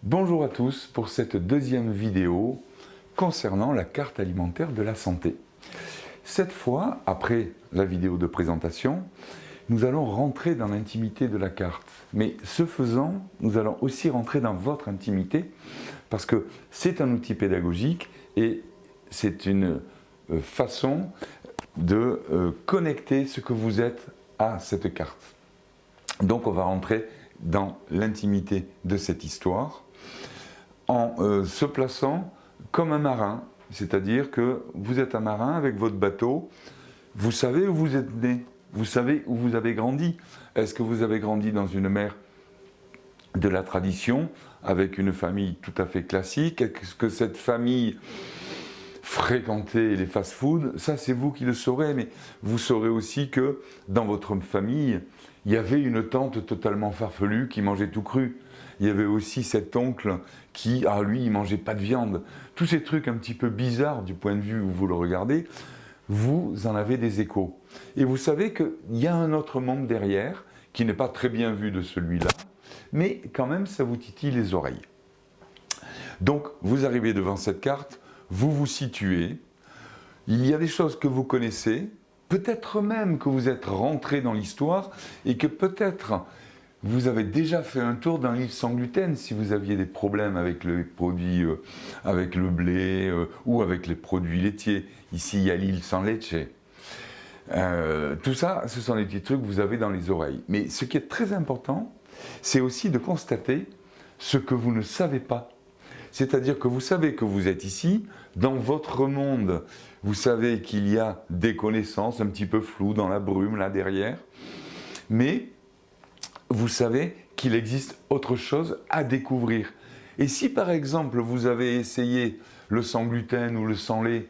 Bonjour à tous pour cette deuxième vidéo concernant la carte alimentaire de la santé. Cette fois, après la vidéo de présentation, nous allons rentrer dans l'intimité de la carte. Mais ce faisant, nous allons aussi rentrer dans votre intimité parce que c'est un outil pédagogique et c'est une façon de connecter ce que vous êtes à cette carte. Donc on va rentrer dans l'intimité de cette histoire en se plaçant comme un marin, c'est-à-dire que vous êtes un marin avec votre bateau, vous savez où vous êtes né, vous savez où vous avez grandi. Est-ce que vous avez grandi dans une mer de la tradition, avec une famille tout à fait classique? Est-ce que cette famille fréquentait les fast-foods? Ça, c'est vous qui le saurez, mais vous saurez aussi que dans votre famille, il y avait une tante totalement farfelue qui mangeait tout cru. Il y avait aussi cet oncle qui, lui, il ne mangeait pas de viande. Tous ces trucs un petit peu bizarres du point de vue où vous le regardez, vous en avez des échos. Et vous savez qu'il y a un autre monde derrière, qui n'est pas très bien vu de celui-là, mais quand même, ça vous titille les oreilles. Donc, vous arrivez devant cette carte, vous vous situez, il y a des choses que vous connaissez, peut-être même que vous êtes rentré dans l'histoire et que peut-être vous avez déjà fait un tour d'un livre sans gluten si vous aviez des problèmes avec les produits, avec le blé ou avec les produits laitiers. Ici, il y a l'île sans leche. Tout ça, ce sont des petits trucs que vous avez dans les oreilles. Mais ce qui est très important, c'est aussi de constater ce que vous ne savez pas. C'est-à-dire que vous savez que vous êtes ici, dans votre monde, vous savez qu'il y a des connaissances un petit peu floues dans la brume là derrière, mais vous savez qu'il existe autre chose à découvrir. Et si par exemple vous avez essayé le sans gluten ou le sans lait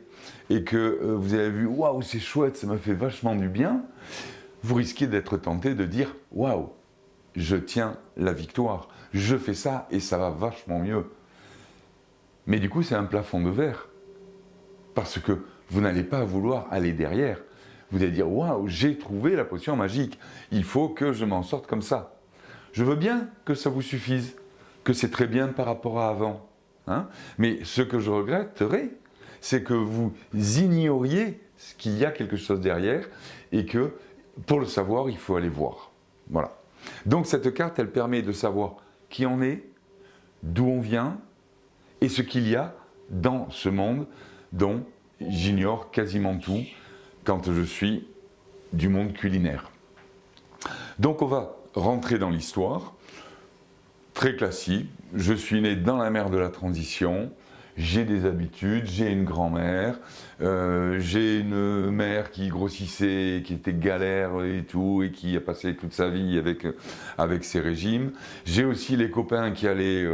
et que vous avez vu « waouh, c'est chouette, ça me fait vachement du bien », vous risquez d'être tenté de dire « waouh, je tiens la victoire, je fais ça et ça va vachement mieux ». Mais du coup, c'est un plafond de verre. Parce que vous n'allez pas vouloir aller derrière. Vous allez dire, waouh, j'ai trouvé la potion magique. Il faut que je m'en sorte comme ça. Je veux bien que ça vous suffise, que c'est très bien par rapport à avant. Mais ce que je regretterais, c'est que vous ignoriez qu'il y a quelque chose derrière et que pour le savoir, il faut aller voir. Voilà. Donc cette carte, elle permet de savoir qui on est, d'où on vient, et ce qu'il y a dans ce monde dont j'ignore quasiment tout quand je suis du monde culinaire. Donc on va rentrer dans l'histoire, très classique. Je suis né dans la mer de la transition, j'ai des habitudes, j'ai une grand-mère, j'ai une mère qui grossissait, qui était galère et tout, et qui a passé toute sa vie avec ses régimes. J'ai aussi les copains qui allaient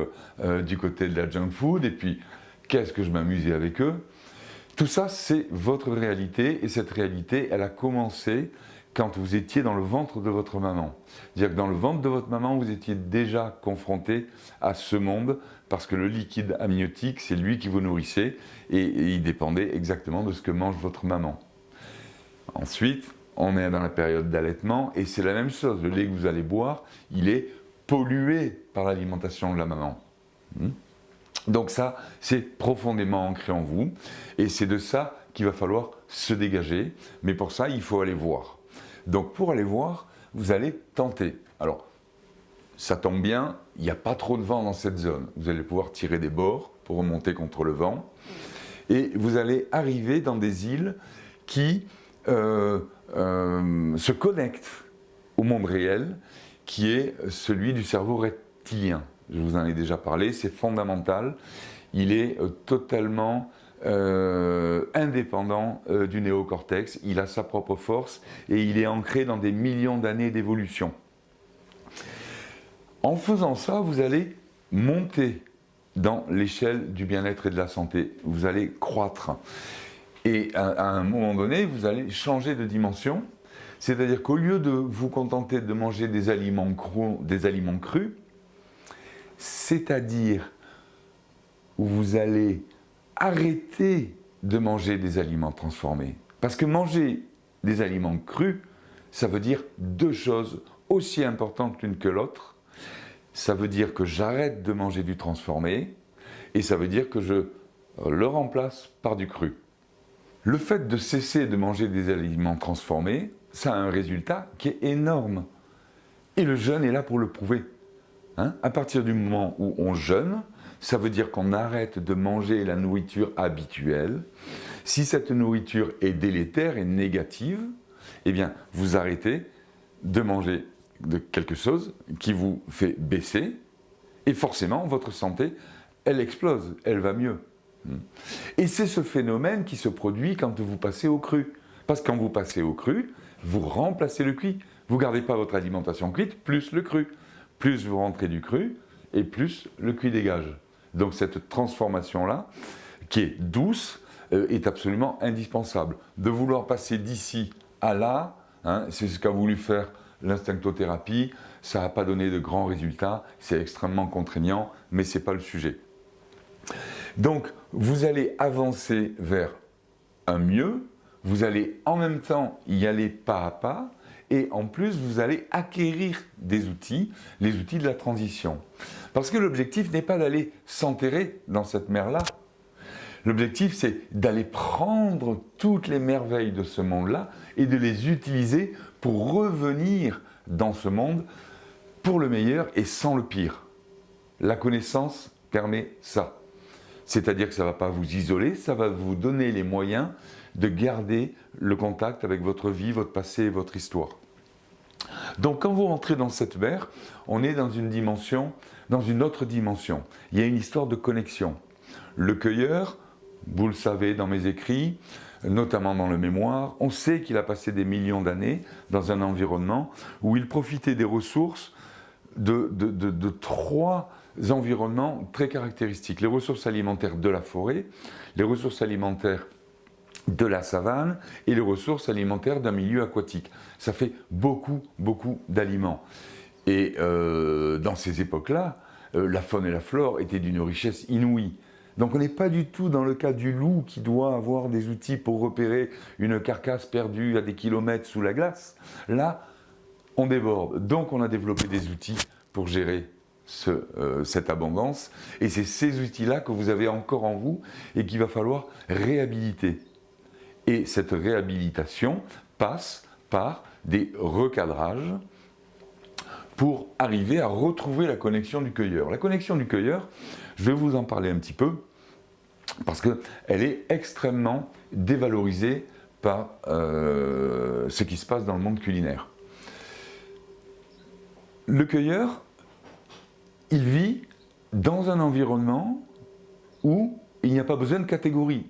du côté de la junk food, et puis qu'est-ce que je m'amusais avec eux. Tout ça, c'est votre réalité, et cette réalité, elle a commencé quand vous étiez dans le ventre de votre maman. C'est-à-dire que dans le ventre de votre maman, vous étiez déjà confronté à ce monde, parce que le liquide amniotique, c'est lui qui vous nourrissait, et il dépendait exactement de ce que mange votre maman. Ensuite, on est dans la période d'allaitement, et c'est la même chose. Le lait que vous allez boire, il est pollué par l'alimentation de la maman. Donc ça, c'est profondément ancré en vous, et c'est de ça qu'il va falloir se dégager, mais pour ça, il faut aller voir. Donc pour aller voir, vous allez tenter. Alors, ça tombe bien, il n'y a pas trop de vent dans cette zone. Vous allez pouvoir tirer des bords pour remonter contre le vent, et vous allez arriver dans des îles qui se connectent au monde réel, qui est celui du cerveau reptilien. Je vous en ai déjà parlé, c'est fondamental. Il est totalement indépendant du néocortex, il a sa propre force et il est ancré dans des millions d'années d'évolution. En faisant ça, vous allez monter dans l'échelle du bien-être et de la santé, vous allez croître. Et à un moment donné, vous allez changer de dimension, c'est-à-dire qu'au lieu de vous contenter de manger des aliments crus, c'est-à-dire où vous allez arrêter de manger des aliments transformés. Parce que manger des aliments crus, ça veut dire deux choses aussi importantes l'une que l'autre. ça veut dire que j'arrête de manger du transformé et ça veut dire que je le remplace par du cru. Le fait de cesser de manger des aliments transformés, ça a un résultat qui est énorme. Et le jeûne est là pour le prouver. À partir du moment où on jeûne, ça veut dire qu'on arrête de manger la nourriture habituelle. Si cette nourriture est délétère et négative, eh bien, vous arrêtez de manger de quelque chose qui vous fait baisser, et forcément, votre santé, elle explose, elle va mieux. Et c'est ce phénomène qui se produit quand vous passez au cru. Parce que quand vous passez au cru, vous remplacez le cuit. Vous ne gardez pas votre alimentation cuite, plus le cru. Plus vous rentrez du cru, et plus le cuit dégage. Donc cette transformation-là, qui est douce, est absolument indispensable. De vouloir passer d'ici à là, c'est ce qu'a voulu faire l'instinctothérapie, ça n'a pas donné de grands résultats, c'est extrêmement contraignant, mais ce n'est pas le sujet. Donc vous allez avancer vers un mieux, vous allez en même temps y aller pas à pas, et en plus vous allez acquérir des outils, les outils de la transition. Parce que l'objectif n'est pas d'aller s'enterrer dans cette mer-là. L'objectif, c'est d'aller prendre toutes les merveilles de ce monde-là et de les utiliser pour revenir dans ce monde pour le meilleur et sans le pire. La connaissance permet ça. C'est-à-dire que ça ne va pas vous isoler, ça va vous donner les moyens de garder le contact avec votre vie, votre passé et votre histoire. Donc quand vous rentrez dans cette mer, on est dans une dimension, dans une autre dimension. Il y a une histoire de connexion. Le cueilleur, vous le savez dans mes écrits, notamment dans le mémoire, on sait qu'il a passé des millions d'années dans un environnement où il profitait des ressources de trois environnements très caractéristiques. Les ressources alimentaires de la forêt, les ressources alimentaires de la savane et les ressources alimentaires d'un milieu aquatique. Ça fait beaucoup, beaucoup d'aliments. Et dans ces époques-là, la faune et la flore étaient d'une richesse inouïe. Donc on n'est pas du tout dans le cas du loup qui doit avoir des outils pour repérer une carcasse perdue à des kilomètres sous la glace. Là, on déborde. Donc on a développé des outils pour gérer cette abondance. Et c'est ces outils-là que vous avez encore en vous et qu'il va falloir réhabiliter. Et cette réhabilitation passe par des recadrages pour arriver à retrouver la connexion du cueilleur. La connexion du cueilleur, je vais vous en parler un petit peu, parce qu'elle est extrêmement dévalorisée par ce qui se passe dans le monde culinaire. Le cueilleur, il vit dans un environnement où il n'y a pas besoin de catégories.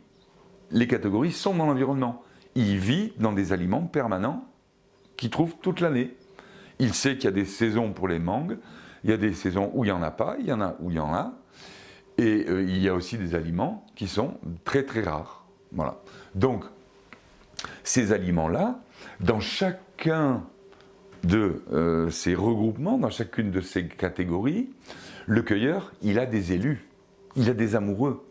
Les catégories sont dans l'environnement. Il vit dans des aliments permanents qu'il trouve toute l'année. Il sait qu'il y a des saisons pour les mangues, il y a des saisons où il n'y en a pas, il y en a où il y en a. Et il y a aussi des aliments qui sont très très rares. Voilà. Donc, ces aliments-là, dans chacun de ces regroupements, dans chacune de ces catégories, le cueilleur, il a des élus, il a des amoureux.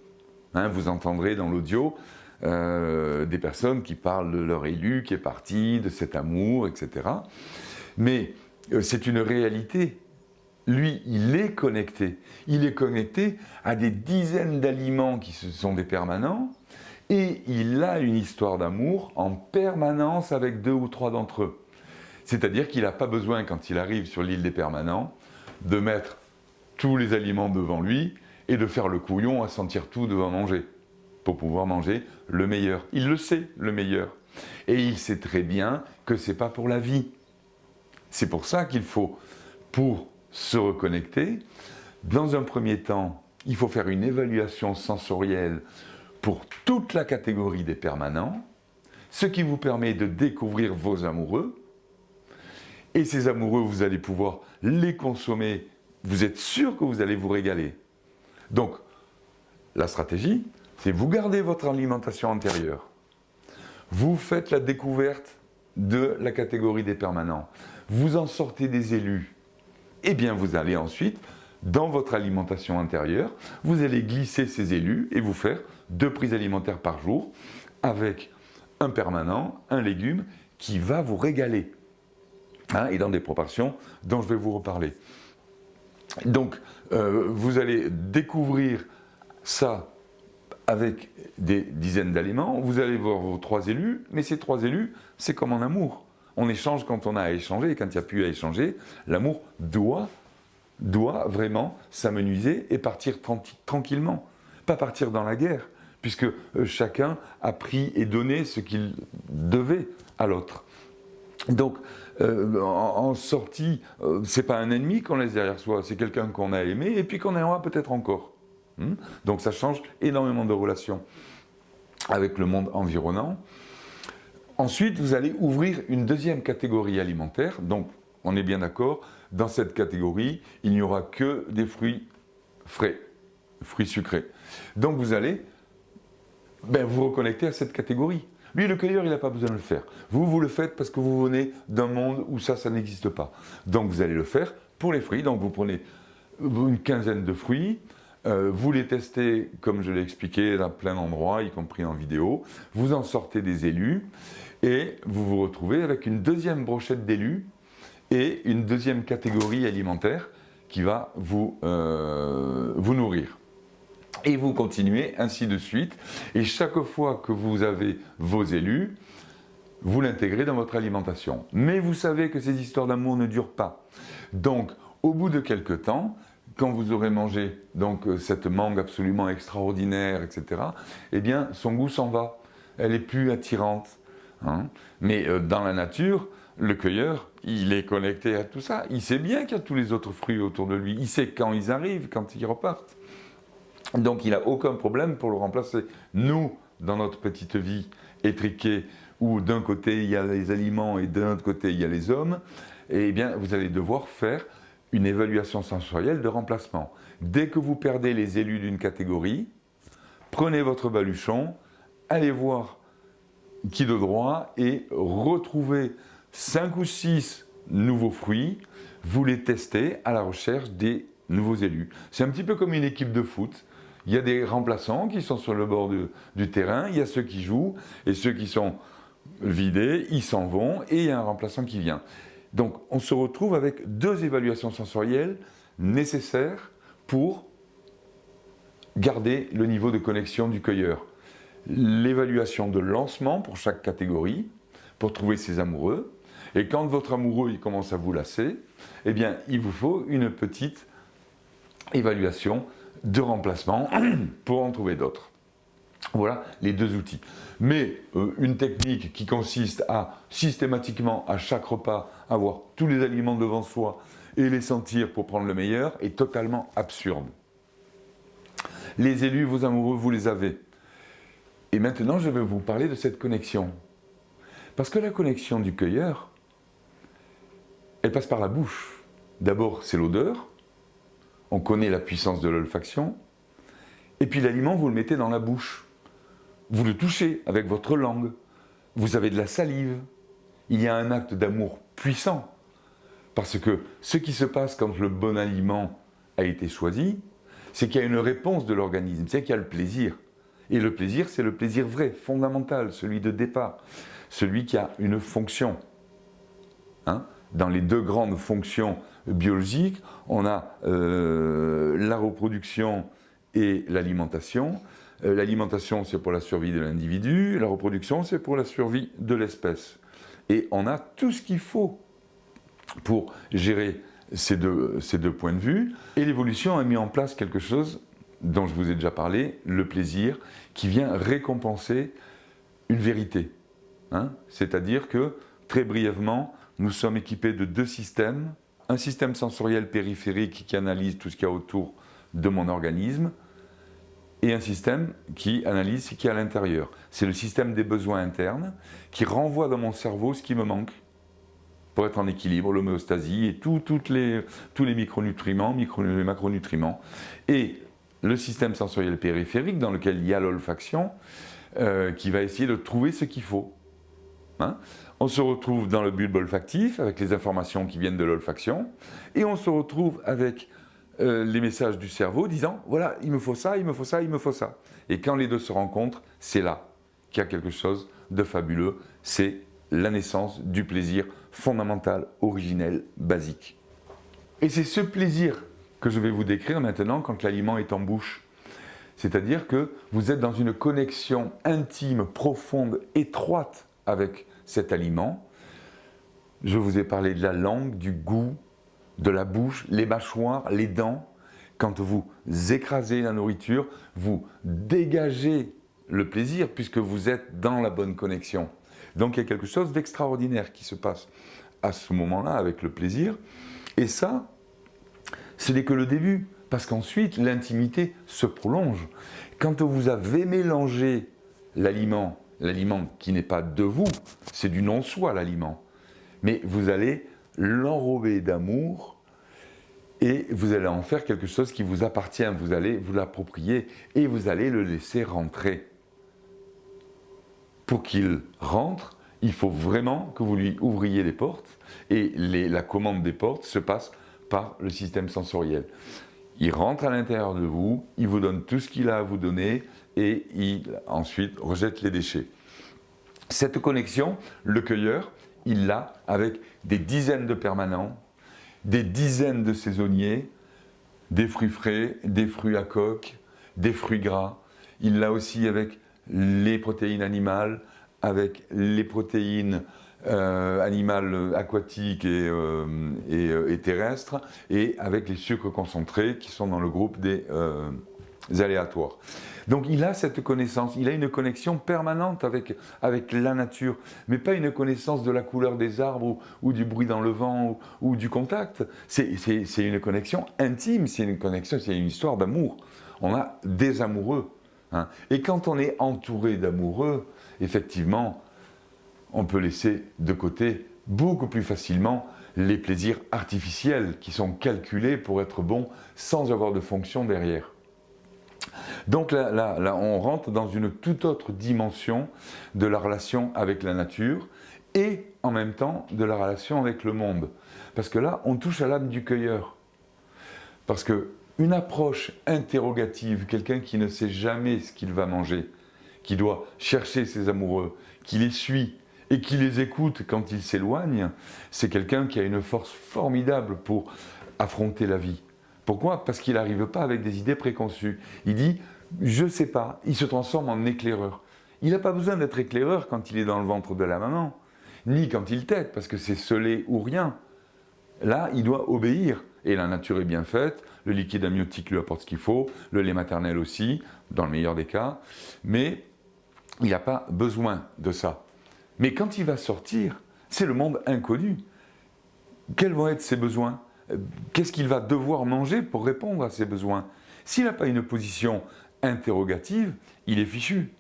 Vous entendrez dans l'audio des personnes qui parlent de leur élu qui est parti, de cet amour, etc. Mais c'est une réalité. Lui, il est connecté. Il est connecté à des dizaines d'aliments qui sont des permanents et il a une histoire d'amour en permanence avec 2 ou 3 d'entre eux. C'est-à-dire qu'il n'a pas besoin, quand il arrive sur l'île des permanents, de mettre tous les aliments devant lui et de faire le couillon à sentir tout devant manger, pour pouvoir manger le meilleur. Il le sait, le meilleur. Et il sait très bien que ce n'est pas pour la vie. C'est pour ça qu'il faut, pour se reconnecter, dans un premier temps, il faut faire une évaluation sensorielle pour toute la catégorie des permanents, ce qui vous permet de découvrir vos amoureux. Et ces amoureux, vous allez pouvoir les consommer. Vous êtes sûr que vous allez vous régaler. Donc, la stratégie, c'est vous gardez votre alimentation antérieure. Vous faites la découverte de la catégorie des permanents. Vous en sortez des élus. Et bien, vous allez ensuite, dans votre alimentation intérieure, vous allez glisser ces élus et vous faire 2 prises alimentaires par jour avec un permanent, un légume qui va vous régaler. Et dans des proportions dont je vais vous reparler. Donc, vous allez découvrir ça avec des dizaines d'aliments. Vous allez voir vos 3 élus, mais ces 3 élus, c'est comme en amour. On échange quand on a à échanger, et quand il n'y a plus à échanger, l'amour doit vraiment s'amenuiser et partir tranquillement. Pas partir dans la guerre, puisque chacun a pris et donné ce qu'il devait à l'autre. Donc, en sortie, c'est pas un ennemi qu'on laisse derrière soi, c'est quelqu'un qu'on a aimé et puis qu'on aimera peut-être encore. Donc ça change énormément de relations avec le monde environnant. Ensuite, vous allez ouvrir une deuxième catégorie alimentaire. Donc, on est bien d'accord, dans cette catégorie, il n'y aura que des fruits frais, fruits sucrés. Donc, vous allez vous reconnecter à cette catégorie. Lui, le cueilleur, il n'a pas besoin de le faire. Vous le faites parce que vous venez d'un monde où ça n'existe pas. Donc, vous allez le faire pour les fruits. Donc, vous prenez une quinzaine de fruits, vous les testez, comme je l'ai expliqué, dans plein d'endroits, y compris en vidéo. Vous en sortez des élus et vous vous retrouvez avec une deuxième brochette d'élus et une deuxième catégorie alimentaire qui va vous nourrir. Et vous continuez ainsi de suite. Et chaque fois que vous avez vos élus, vous l'intégrez dans votre alimentation. Mais vous savez que ces histoires d'amour ne durent pas. Donc, au bout de quelques temps, quand vous aurez mangé donc, cette mangue absolument extraordinaire, etc., eh bien, son goût s'en va. Elle est plus attirante. Mais dans la nature, le cueilleur, il est connecté à tout ça. Il sait bien qu'il y a tous les autres fruits autour de lui. Il sait quand ils arrivent, quand ils repartent. Donc il n'a aucun problème pour le remplacer. Nous, dans notre petite vie étriquée, où d'un côté il y a les aliments et d'un autre côté il y a les hommes, eh bien vous allez devoir faire une évaluation sensorielle de remplacement. Dès que vous perdez les élus d'une catégorie, prenez votre baluchon, allez voir qui de droit et retrouvez 5 ou 6 nouveaux fruits, vous les testez à la recherche des nouveaux élus. C'est un petit peu comme une équipe de foot. Il y a des remplaçants qui sont sur le bord du terrain, il y a ceux qui jouent et ceux qui sont vidés, ils s'en vont et il y a un remplaçant qui vient. Donc on se retrouve avec 2 évaluations sensorielles nécessaires pour garder le niveau de connexion du cueilleur. L'évaluation de lancement pour chaque catégorie, pour trouver ses amoureux. Et quand votre amoureux il commence à vous lasser, eh bien il vous faut une petite évaluation de remplacement pour en trouver d'autres. Voilà les 2 outils. Mais une technique qui consiste à systématiquement à chaque repas avoir tous les aliments devant soi et les sentir pour prendre le meilleur est totalement absurde. Les élus, vos amoureux, vous les avez. Et maintenant, je vais vous parler de cette connexion. Parce que la connexion du cueilleur, elle passe par la bouche. D'abord, c'est l'odeur. On connaît la puissance de l'olfaction. Et puis l'aliment, vous le mettez dans la bouche. Vous le touchez avec votre langue. Vous avez de la salive. Il y a un acte d'amour puissant. Parce que ce qui se passe quand le bon aliment a été choisi, c'est qu'il y a une réponse de l'organisme, c'est qu'il y a le plaisir. Et le plaisir, c'est le plaisir vrai, fondamental, celui de départ, celui qui a une fonction. Dans les 2 grandes fonctions biologiques, on a la reproduction et l'alimentation. L'alimentation, c'est pour la survie de l'individu, la reproduction, c'est pour la survie de l'espèce. Et on a tout ce qu'il faut pour gérer ces deux points de vue. Et l'évolution a mis en place quelque chose dont je vous ai déjà parlé, le plaisir, qui vient récompenser une vérité. C'est-à-dire que, très brièvement, nous sommes équipés de 2 systèmes. Un système sensoriel périphérique qui analyse tout ce qu'il y a autour de mon organisme et un système qui analyse ce qu'il y a à l'intérieur. C'est le système des besoins internes qui renvoie dans mon cerveau ce qui me manque pour être en équilibre, l'homéostasie et tous les micronutriments, les macronutriments. Et le système sensoriel périphérique dans lequel il y a l'olfaction qui va essayer de trouver ce qu'il faut. On se retrouve dans le bulbe olfactif avec les informations qui viennent de l'olfaction et on se retrouve avec les messages du cerveau disant voilà, il me faut ça, il me faut ça, il me faut ça. Et quand les 2 se rencontrent, c'est là qu'il y a quelque chose de fabuleux, c'est la naissance du plaisir fondamental, originel, basique. Et c'est ce plaisir que je vais vous décrire maintenant quand l'aliment est en bouche. C'est-à-dire que vous êtes dans une connexion intime, profonde, étroite avec cet aliment. Je vous ai parlé de la langue, du goût, de la bouche, les mâchoires, les dents. Quand vous écrasez la nourriture, vous dégagez le plaisir puisque vous êtes dans la bonne connexion. Donc il y a quelque chose d'extraordinaire qui se passe à ce moment-là avec le plaisir. Et ça, ce n'est que le début, parce qu'ensuite l'intimité se prolonge. Quand vous avez mélangé l'aliment qui n'est pas de vous, c'est du non-soi l'aliment, mais vous allez l'enrober d'amour et vous allez en faire quelque chose qui vous appartient, vous allez vous l'approprier et vous allez le laisser rentrer. Pour qu'il rentre, il faut vraiment que vous lui ouvriez les portes et la commande des portes se passe par le système sensoriel. Il rentre à l'intérieur de vous, il vous donne tout ce qu'il a à vous donner et il ensuite rejette les déchets. Cette connexion, le cueilleur, il l'a avec des dizaines de permanents, des dizaines de saisonniers, des fruits frais, des fruits à coque, des fruits gras. Il l'a aussi avec les protéines animales, avec les protéines animales aquatiques et terrestres, et avec les sucres concentrés qui sont dans le groupe des aléatoires. Donc il a cette connaissance, il a une connexion permanente avec la nature, mais pas une connaissance de la couleur des arbres ou du bruit dans le vent ou du contact. C'est une connexion intime, c'est une histoire d'amour. On a des amoureux. Hein. Et quand on est entouré d'amoureux, effectivement, on peut laisser de côté beaucoup plus facilement les plaisirs artificiels qui sont calculés pour être bons sans avoir de fonction derrière. Donc là, on rentre dans une toute autre dimension de la relation avec la nature et en même temps de la relation avec le monde. Parce que là, on touche à l'âme du cueilleur. Parce qu'une approche interrogative, quelqu'un qui ne sait jamais ce qu'il va manger, qui doit chercher ses amoureux, qui les suit et qui les écoute quand ils s'éloignent, c'est quelqu'un qui a une force formidable pour affronter la vie. Pourquoi ? Parce qu'il n'arrive pas avec des idées préconçues. Il dit « je ne sais pas », il se transforme en éclaireur. Il n'a pas besoin d'être éclaireur quand il est dans le ventre de la maman, ni quand il tète, parce que c'est scellé ou rien. Là, il doit obéir. Et la nature est bien faite, le liquide amniotique lui apporte ce qu'il faut, le lait maternel aussi, dans le meilleur des cas, mais il n'a pas besoin de ça. Mais quand il va sortir, c'est le monde inconnu. Quels vont être ses besoins ? Qu'est-ce qu'il va devoir manger pour répondre à ses besoins ? S'il n'a pas une position interrogative, il est fichu.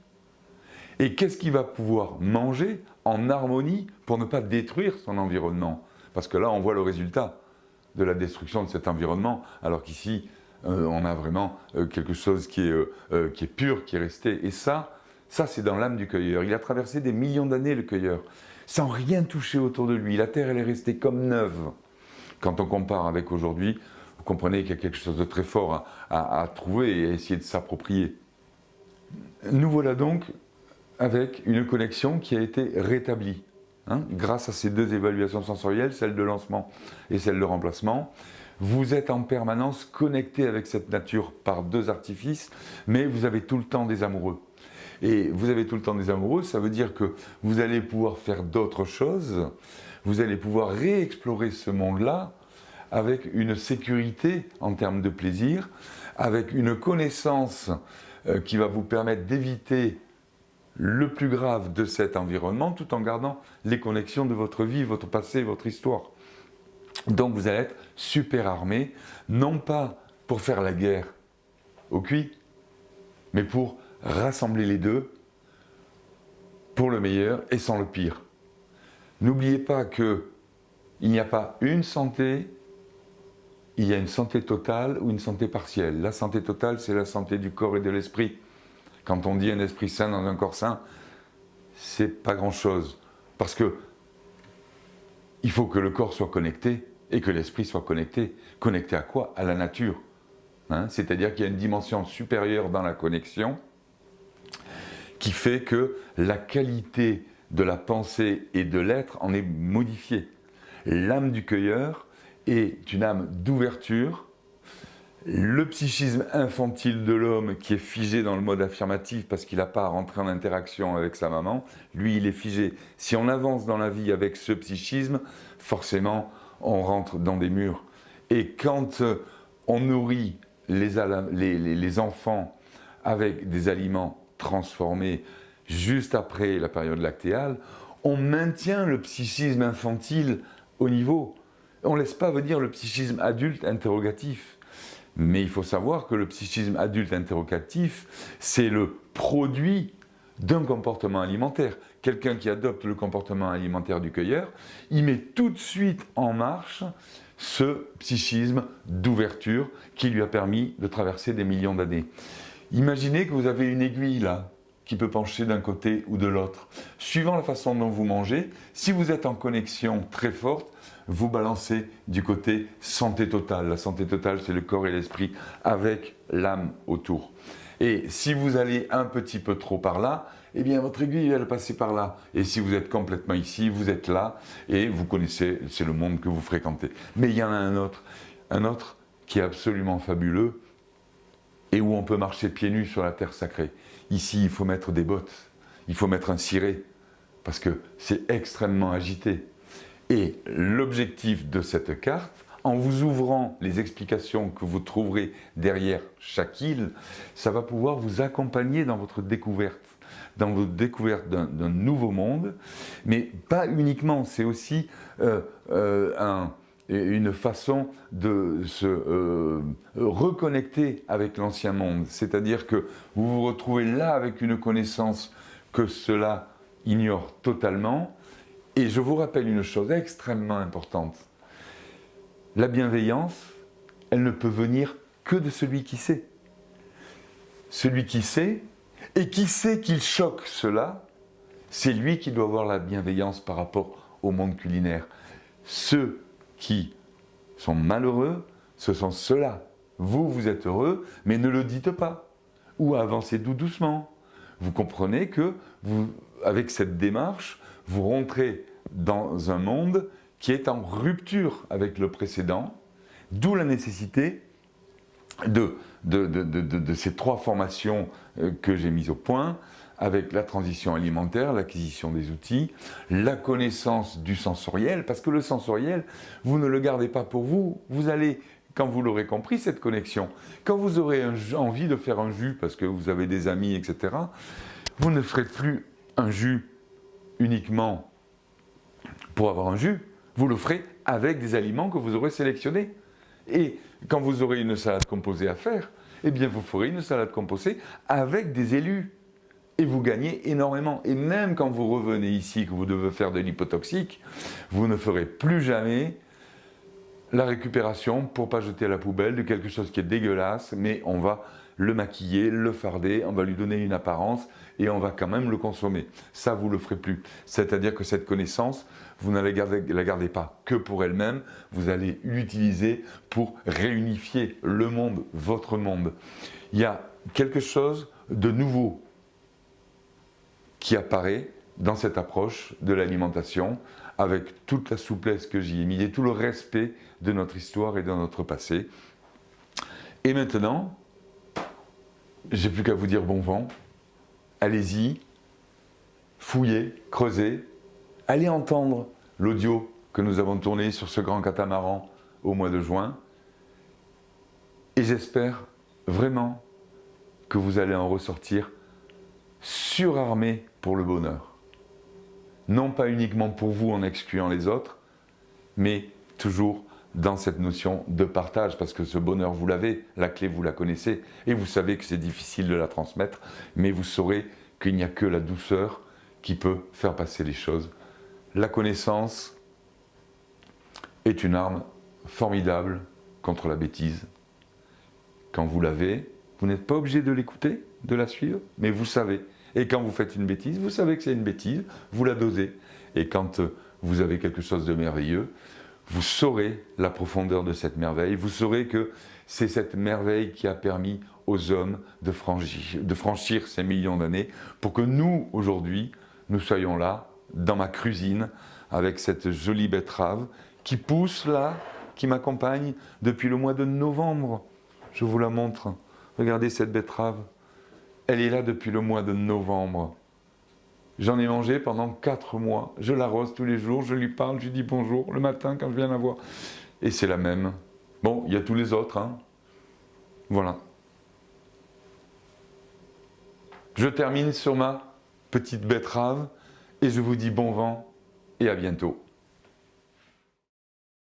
Et qu'est-ce qu'il va pouvoir manger en harmonie pour ne pas détruire son environnement ? Parce que là, on voit le résultat de la destruction de cet environnement, alors qu'ici, on a vraiment quelque chose qui est pur, qui est resté. Et ça c'est dans l'âme du cueilleur. Il a traversé des millions d'années, le cueilleur, sans rien toucher autour de lui. La terre, elle est restée comme neuve. Quand on compare avec aujourd'hui, vous comprenez qu'il y a quelque chose de très fort à trouver et à essayer de s'approprier. Nous voilà donc avec une connexion qui a été rétablie. Grâce à ces deux évaluations sensorielles, celle de lancement et celle de remplacement, vous êtes en permanence connecté avec cette nature par deux artifices, mais vous avez tout le temps des amoureux. Et vous avez tout le temps des amoureux, ça veut dire que vous allez pouvoir faire d'autres choses, vous allez pouvoir réexplorer ce monde-là avec une sécurité en termes de plaisir, avec une connaissance qui va vous permettre d'éviter le plus grave de cet environnement tout en gardant les connexions de votre vie, votre passé, votre histoire. Donc vous allez être super armé, non pas pour faire la guerre au cuit, mais pour rassembler les deux pour le meilleur et sans le pire. N'oubliez pas qu'il n'y a pas une santé, il y a une santé totale ou une santé partielle. La santé totale, c'est la santé du corps et de l'esprit. Quand on dit un esprit sain dans un corps sain, c'est pas grand-chose. Parce que il faut que le corps soit connecté et que l'esprit soit connecté. Connecté à quoi ? À la nature. C'est-à-dire qu'il y a une dimension supérieure dans la connexion qui fait que la qualité de la pensée et de l'être en est modifiée. L'âme du cueilleur est une âme d'ouverture, Le psychisme infantile de l'homme qui est figé dans le mode affirmatif parce qu'il n'a pas à rentrer en interaction avec sa maman, lui il est figé. Si on avance dans la vie avec ce psychisme, forcément on rentre dans des murs. Et quand on nourrit les enfants avec des aliments transformés juste après la période lactéale, on maintient le psychisme infantile au niveau. On ne laisse pas venir le psychisme adulte interrogatif. Mais il faut savoir que le psychisme adulte interrogatif, c'est le produit d'un comportement alimentaire. Quelqu'un qui adopte le comportement alimentaire du cueilleur, il met tout de suite en marche ce psychisme d'ouverture qui lui a permis de traverser des millions d'années. Imaginez que vous avez une aiguille là, qui peut pencher d'un côté ou de l'autre. Suivant la façon dont vous mangez, si vous êtes en connexion très forte, vous balancez du côté santé totale. La santé totale, c'est le corps et l'esprit avec l'âme autour. Et si vous allez un petit peu trop par là, eh bien votre aiguille va passer par là. Et si vous êtes complètement ici, vous êtes là et vous connaissez, c'est le monde que vous fréquentez. Mais il y en a un autre qui est absolument fabuleux et où on peut marcher pieds nus sur la terre sacrée. Ici, il faut mettre des bottes, il faut mettre un ciré parce que c'est extrêmement agité. Et l'objectif de cette carte, en vous ouvrant les explications que vous trouverez derrière chaque île, ça va pouvoir vous accompagner dans votre découverte d'un nouveau monde, mais pas uniquement, c'est aussi une façon de se reconnecter avec l'ancien monde. C'est-à-dire que vous vous retrouvez là avec une connaissance que cela ignore totalement. Et je vous rappelle une chose extrêmement importante. La bienveillance, elle ne peut venir que de celui qui sait. Celui qui sait, et qui sait qu'il choque cela, c'est lui qui doit avoir la bienveillance par rapport au monde culinaire. Ceux qui sont malheureux, ce sont ceux-là. Vous, vous êtes heureux, mais ne le dites pas. Ou avancez doucement. Vous comprenez que, avec cette démarche, vous rentrez dans un monde qui est en rupture avec le précédent, d'où la nécessité de ces trois formations que j'ai mises au point, avec la transition alimentaire, l'acquisition des outils, la connaissance du sensoriel, parce que le sensoriel, vous ne le gardez pas pour vous, vous allez, quand vous l'aurez compris, cette connexion, quand vous aurez envie de faire un jus, parce que vous avez des amis, etc., vous ne ferez plus un jus uniquement pour avoir un jus, vous le ferez avec des aliments que vous aurez sélectionnés. Et quand vous aurez une salade composée à faire, eh bien vous ferez une salade composée avec des élus. Et vous gagnez énormément. Et même quand vous revenez ici, que vous devez faire de l'hypotoxique, vous ne ferez plus jamais la récupération pour ne pas jeter à la poubelle de quelque chose qui est dégueulasse, mais on va le maquiller, le farder, on va lui donner une apparence et on va quand même le consommer. Ça, vous ne le ferez plus. C'est-à-dire que cette connaissance, vous ne la gardez pas que pour elle-même, vous allez l'utiliser pour réunifier le monde, votre monde. Il y a quelque chose de nouveau qui apparaît dans cette approche de l'alimentation, avec toute la souplesse que j'y ai mis et tout le respect de notre histoire et de notre passé. Et maintenant, j'ai plus qu'à vous dire bon vent, allez-y, fouillez, creusez, allez entendre l'audio que nous avons tourné sur ce grand catamaran au mois de juin, et j'espère vraiment que vous allez en ressortir surarmé pour le bonheur. Non pas uniquement pour vous en excluant les autres, mais toujours dans cette notion de partage, parce que ce bonheur, vous l'avez, la clé, vous la connaissez, et vous savez que c'est difficile de la transmettre, mais vous saurez qu'il n'y a que la douceur qui peut faire passer les choses. La connaissance est une arme formidable contre la bêtise. Quand vous l'avez, vous n'êtes pas obligé de l'écouter, de la suivre, mais vous savez. Et quand vous faites une bêtise, vous savez que c'est une bêtise, vous la dosez. Et quand vous avez quelque chose de merveilleux, vous saurez la profondeur de cette merveille, vous saurez que c'est cette merveille qui a permis aux hommes de franchir ces millions d'années pour que nous, aujourd'hui, nous soyons là, dans ma cuisine, avec cette jolie betterave qui pousse là, qui m'accompagne depuis le mois de novembre. Je vous la montre. Regardez cette betterave. Elle est là depuis le mois de novembre. J'en ai mangé pendant 4 mois. Je l'arrose tous les jours, je lui parle, je lui dis bonjour le matin quand je viens la voir. Et c'est la même. Bon, il y a tous les autres. Hein. Voilà. Je termine sur ma petite betterave et je vous dis bon vent et à bientôt.